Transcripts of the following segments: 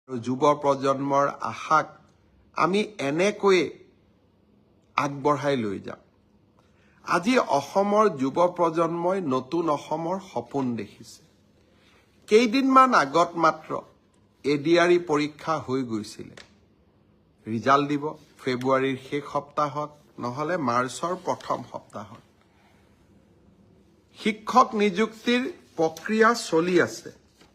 যুৱ প্ৰজন্মৰ আশাক আমি এনেকৈয়ে আগবঢ়াই লৈ যাম। আজি অসমৰ যুৱ প্ৰজন্মই নতুন অসমৰ সপোন দেখিছে। কেইদিনমান আগত মাত্ৰ এডিআৰই পৰীক্ষা হৈ গৈছিলে। ৰিজাল্ট দিব ফেব্ৰুৱাৰীৰ শেষ সপ্তাহত নহলে মাৰ্চৰ প্ৰথম সপ্তাহত। শিক্ষক নিযুক্তিৰ প্ৰক্ৰিয়া চলি আছে।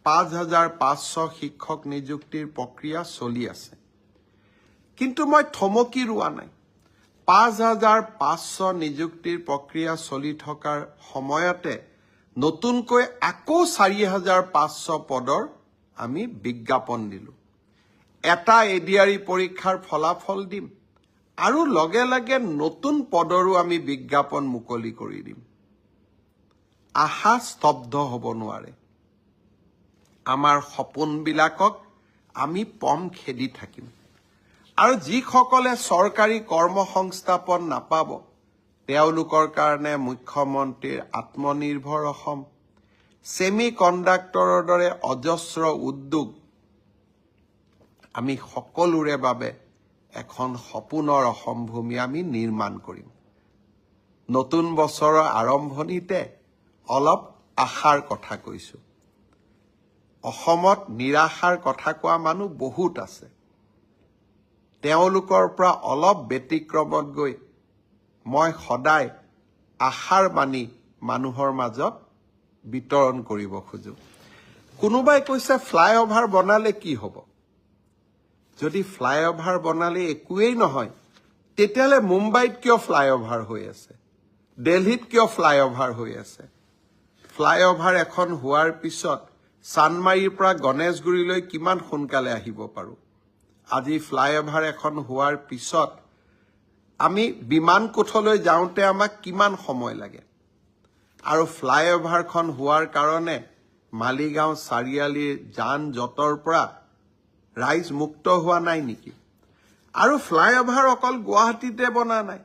৫,৫০০ শিক্ষক নিযুক্তিৰ প্ৰক্ৰিয়া চলি আছে। কিন্তু মই থমকি ৰোৱা নাই। ৫,৫০০ নিযুক্তিৰ প্ৰক্ৰিয়া চলি থকাৰ সময়তে নতুনকৈ আকৌ ৪,৫০০ পদৰ আমি বিজ্ঞাপন দিলোঁ। এটা এডিআৰই পৰীক্ষাৰ ফলাফল দিম আৰু লগে লগে নতুন পদৰো আমি বিজ্ঞাপন মুকলি কৰি দিম। আশা স্তব্ধ হ'ব নোৱাৰে। আমাৰ সপোনবিলাকক আমি পম খেদি থাকিম। আৰু যিসকলে চৰকাৰী কৰ্মসংস্থাপন নাপাব তেওঁলোকৰ কাৰণে মুখ্যমন্ত্ৰীৰ আত্মনিৰ্ভৰ অসম, ছেমি কণ্ডাক্টৰৰ দৰে অজস্ৰ উদ্যোগ আমি সকলোৰে বাবে এখন সপোনৰ অসম ভূমি আমি নিৰ্মাণ কৰিম। নতুন বছৰৰ আৰম্ভণিতে অলপ আশাৰ কথা কৈছো। অসমত নিৰাশাৰ কথা কোৱা মানুহ বহুত আছে। তেওঁলোকৰ পৰা অলপ ব্যতিক্ৰমত গৈ মই সদায় আশাৰ বাণী মানুহৰ মাজত বিতৰণ কৰিব খোজো। কোনোবাই কৈছে ফ্লাইঅভাৰ বনালে কি হ'ব? যদি ফ্লাইঅভাৰ বনালে একোৱেই নহয়, তেতিয়াহ'লে মুম্বাইত কিয় ফ্লাইঅভাৰ হৈ আছে? দিল্লীত কিয় ফ্লাইঅভাৰ হৈ আছে? ফ্লাইঅভাৰ এখন হোৱাৰ পিছত চানমাৰীৰ পৰা গণেশগুৰিলৈ কিমান সোনকালে আহিব পাৰোঁ। আজি ফ্লাইঅভাৰ এখন হোৱাৰ পিছত আমি বিমানকোটলৈ যাওঁতে আমাক কিমান সময় লাগে। আৰু ফ্লাইঅভাৰখন হোৱাৰ কাৰণে মালিগাঁও চাৰিআলিৰ যান জঁটৰ পৰা ৰাইজ মুক্ত হোৱা নাই নেকি? আৰু ফ্লাইঅভাৰ অকল গুৱাহাটীতে বনা নাই।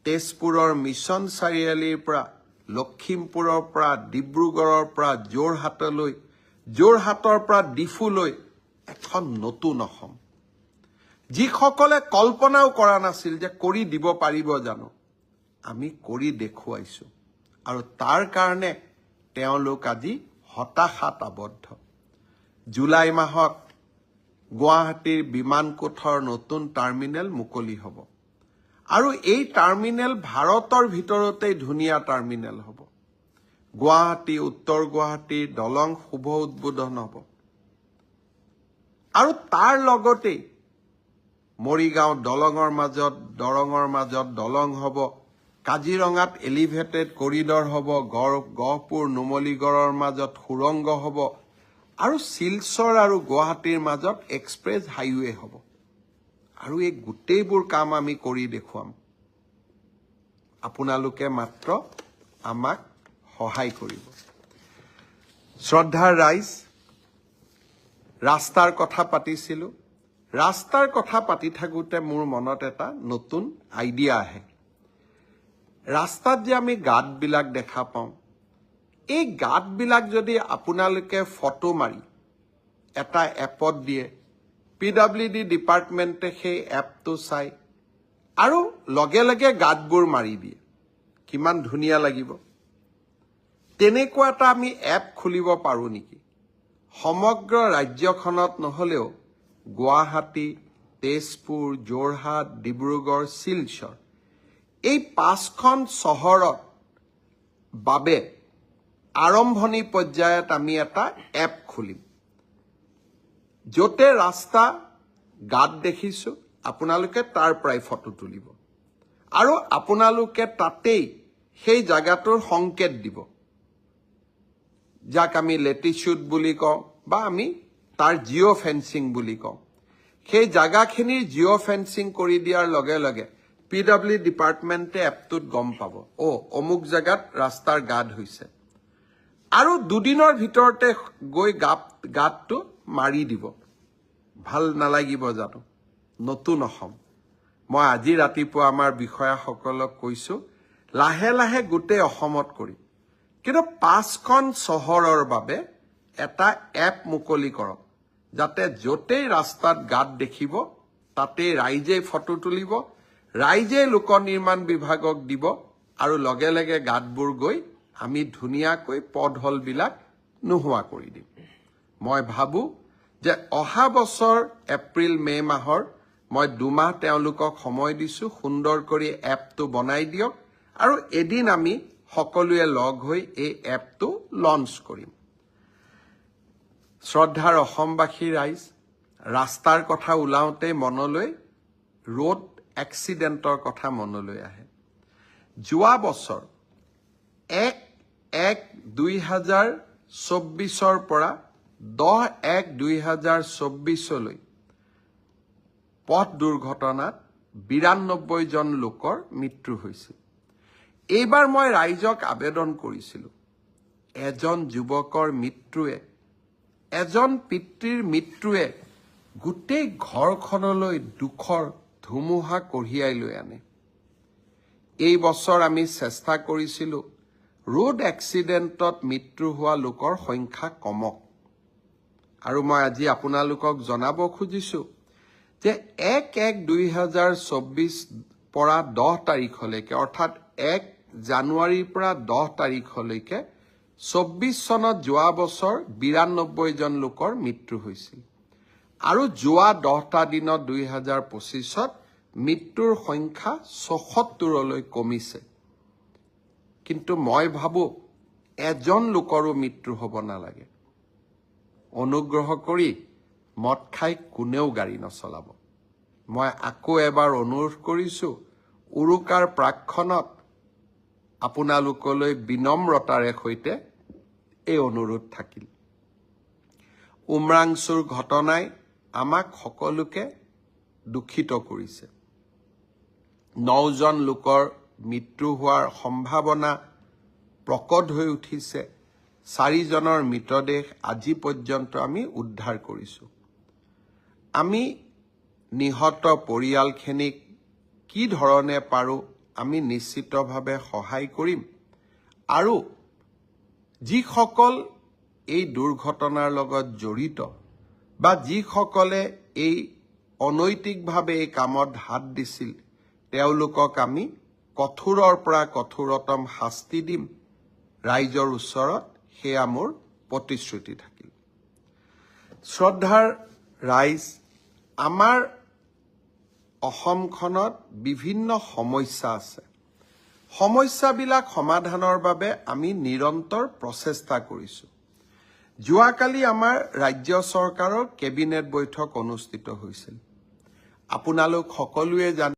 তেজপুৰৰ মিছন চাৰিআলিৰ পৰা, লখিমপুৰৰ পৰা, ডিব্ৰুগড়ৰ পৰা যোৰহাটলৈ, যোৰহাটৰ পৰা ডিফুলৈ এখন নতুন অসম। যিসকলে কল্পনাও কৰা নাছিল যে কৰি দিব পাৰিব জানো, আমি কৰি দেখুৱাইছো। আৰু তাৰ কাৰণে তেওঁলোক আজি হতাশাত আবদ্ধ। জুলাই মাহত গুৱাহাটীৰ বিমানকোটৰ নতুন টাৰ্মিনেল মুকলি হ'ব। আৰু এই টাৰ্মিনেল ভাৰতৰ ভিতৰতেই ধুনীয়া টাৰ্মিনেল হ'ব। গুৱাহাটী, উত্তৰ গুৱাহাটীৰ দলং শুভ উদ্বোধন হ'ব। আৰু তাৰ লগতেই মৰিগাঁও দলঙৰ মাজত দলং হ'ব। কাজিৰঙাত এলিভেটেড কৰিডৰ হ'ব। গহপুৰ নুমলীগড়ৰ মাজত সুৰংগ হ'ব। আৰু শিলচৰ আৰু গুৱাহাটীৰ মাজত এক্সপ্ৰেছ হাইৱে হ'ব। আৰু এই গোটেইবোৰ কাম আমি কৰি দেখুৱাম। আপোনালোকে মাত্ৰ আমাক সহায় কৰিব। শ্ৰদ্ধাৰ ৰাইজ, ৰাস্তাৰ কথা পাতিছিলো। ৰাস্তাৰ কথা পাতি থাকোঁতে মোৰ মনত এটা নতুন আইডিয়া আহে। ৰাস্তাত যে আমি গাঁতবিলাক দেখা পাওঁ, এই গাঁতবিলাক যদি আপোনালোকে ফটো মাৰি এটা এপত দিয়ে, PWD ডিপাৰ্টমেণ্টে সেই এপটো চাই আৰু লগে লগে গাঁতবোৰ মাৰি দিয়ে, কিমান ধুনীয়া লাগিব। তেনেকুৱা এটা আমি এপ খুলিব পাৰোঁ নেকি? সমগ্ৰ ৰাজ্যখনত নহ'লেও গুৱাহাটী, তেজপুৰ, যোৰহাট, ডিব্ৰুগড়, শিলচৰ এই 5খন চহৰত বাবে আৰম্ভণি পৰ্যায়ত আমি এটা এপ খুলিম। য'তে ৰাস্তা গাঁত দেখিছোঁ আপোনালোকে তাৰ পৰাই ফটো তুলিব। আৰু আপোনালোকে তাতেই সেই জাগাটোৰ সংকেত দিব, যাক আমি লেটিচিউড বুলি কওঁ বা আমি তাৰ জিঅ' ফেন্সিং বুলি কওঁ। সেই জাগাখিনিৰ জিঅ' ফেন্সিং কৰি দিয়াৰ লগে লগে PWD ডিপাৰ্টমেণ্টে এপটোত গম পাব, অমুক জেগাত ৰাস্তাৰ গাঁত হৈছে। আৰু দুদিনৰ ভিতৰতে গৈ গাঁতটো মাৰি দিব। ভাল নালাগিব জানো? নতুন অসম। মই আজি ৰাতিপুৱা আমাৰ বিষয়াসকলক কৈছো, লাহে লাহে গোটেই অসমত কৰিম। কিন্তু 5খন চহৰৰ বাবে এটা এপ মুকলি কৰক, যাতে য'তেই ৰাস্তাত গাঁত দেখিব তাতেই ৰাইজেই ফটো তুলিব, ৰাইজেই লোক নিৰ্মাণ বিভাগক দিব আৰু লগে লগে গাঁতবোৰ গৈ আমি ধুনীয়াকৈ পথহলবিলাক নোহোৱা কৰি দিম। মই ভাবো যে অহা বছৰ এপ্ৰিল মে মাহৰ মই 2 মাহ তেওঁলোকক সময় দিছো, সুন্দৰ কৰি এপটো বনাই দিয়ক আৰু এদিন আমি সকলোৱে লগ হৈ এই এপটো লঞ্চ কৰিম। শ্ৰদ্ধাৰ অসমবাসী ৰাইজ, ৰাস্তাৰ কথা ওলাওঁতে মনলৈ ৰোড এক্সিডেণ্টৰ কথা মনলৈ আহে। যোৱা বছৰ 1/1/2024 পৰা 10/1/2024 পথ দুৰ্ঘটনাত 92 জন লোকৰ মৃত্যু হৈছিল। এইবাৰ মই ৰাইজক আবেদন কৰিছিলোঁ, এজন যুৱকৰ মৃত্যুৱে, এজন পিতৃৰ মৃত্যুৱে গোটেই ঘৰখনলৈ দুখৰ ধুমুহা কঢ়িয়াই লৈ আনে। এই বছৰ আমি চেষ্টা কৰিছিলোঁ ৰোড এক্সিডেণ্টত মৃত্যু হোৱা লোকৰ সংখ্যা কমক। আৰু মই আজি আপোনালোকক জনাব খুজিছোঁ যে 1/1/2024 পৰা 10 তাৰিখলৈকে, অৰ্থাৎ 1 জানুৱাৰীৰ পৰা 10 তাৰিখলৈকে 24 চনত যোৱা বছৰ 92 জন লোকৰ মৃত্যু হৈছিল। আৰু যোৱা 10টা দিনত 2025ত মৃত্যুৰ সংখ্যা 76লৈ কমিছে। কিন্তু মই ভাবো এজন লোকৰো মৃত্যু হ'ব নালাগে। অনুগ্ৰহ কৰি মদ খাই কোনেও গাড়ী নচলাব। মই আকৌ এবাৰ অনুৰোধ কৰিছোঁ, উৰুকাৰ প্ৰাকক্ষণত আপোনালোকলৈ বিনম্ৰতাৰে সৈতে এই অনুৰোধ থাকিল। উমৰাংচুৰ ঘটনাই আমাক সকলোকে দুখিত কৰিছে। 9 জন লোকৰ মৃত্যু হোৱাৰ সম্ভাৱনা প্ৰকট হৈ উঠিছে। 4 জনৰ মৃতদেহ আজি পৰ্যন্ত আমি উদ্ধাৰ কৰিছোঁ। আমি নিহত পৰিয়ালখিনিক কি ধৰণে পাৰোঁ আমি নিশ্চিতভাৱে সহায় কৰিম আৰু যিসকল এই দুৰ্ঘটনাৰ লগত জড়িত বা যিসকলে এই অনৈতিকভাৱে এই কামত হাত দিছিল তেওঁলোকক আমি কঠোৰৰ পৰা কঠোৰতম শাস্তি দিম। ৰাইজৰ ওচৰত সেয়া মোৰ প্ৰতিশ্ৰুতি থাকিল। শ্ৰদ্ধাৰ ৰাইজ, আমাৰ অসমখনত বিভিন্ন সমস্যা আছে। সমস্যাবিলাক সমাধানৰ বাবে আমি নিৰন্তৰ প্ৰচেষ্টা কৰিছোঁ। যোৱাকালি আমাৰ ৰাজ্য চৰকাৰৰ কেবিনেট বৈঠক অনুষ্ঠিত হৈছিল। আপোনালোক সকলোৱে জানে